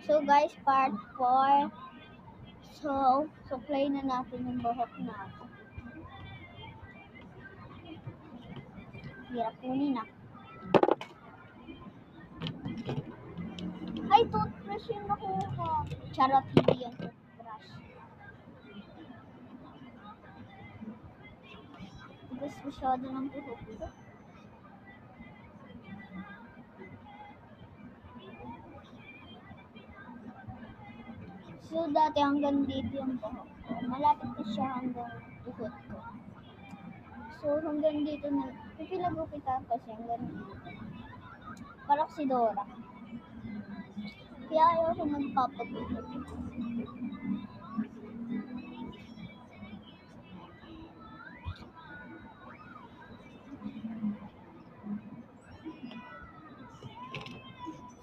So guys, part 4. So play na natin yung buhok natin. Hirap kunin ah. Ay, toothbrush yung nakuha. Charot, hindi yung toothbrush. Tigas masyado ng buhok ko. So, dati hanggang dito yung buhok ko. Malapit na siya hanggang tuhod ko. So, hanggang dito na. Pinag-upitan kasi hanggang dito. Parang si Dora. Kaya ayaw ko magpapagupit.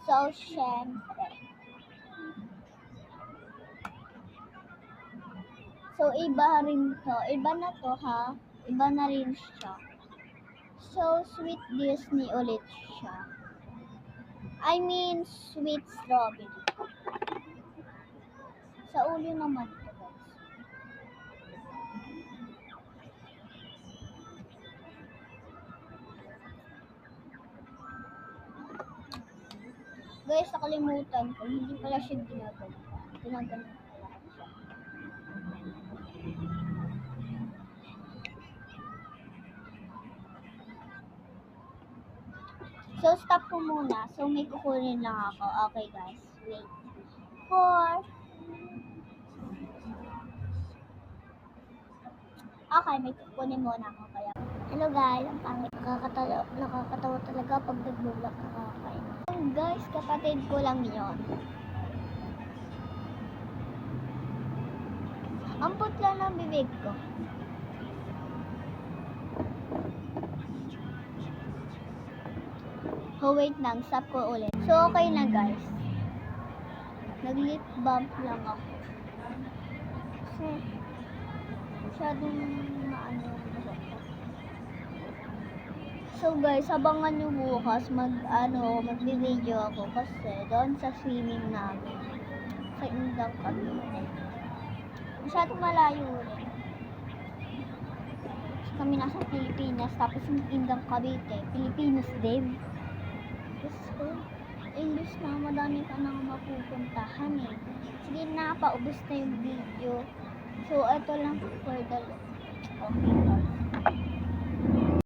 So, syempre. So, iba rin to. Iba na to ha. Iba na rin siya. So, sweet Disney ulit siya. I mean, sweet strawberry. Sa ulo naman to, guys. Guys, nakalimutan ko. Hindi pala siya ginagawa. Ginagawa pala siya. So, stop ko muna. So, may kukunin lang ako. Okay, guys. Wait. 4. Okay, may kukunin muna ako. Kaya. Hello, guys. Ang pangit. Nakakatawa talaga pag nag-vlog ako. Okay. Guys, kapatid ko lang yon. Ang putla ng bibig ko. Oh, wait lang. Stop ko ulit. So, okay na guys. Nag-lip bump lang ako. So, masyadong maano yung buhok ko. So guys, abangan nyo bukas mag-video ako kasi doon sa swimming namin. Sa Indang Cavite. Masyadong malayo rin. Kami nasa Pilipinas, tapos yung Indang Cavite, Pilipinas din. Gusto, English na, madami ka nang mapupuntahan eh. Sige na, paubos na yung video. So, ito lang for the... Okay,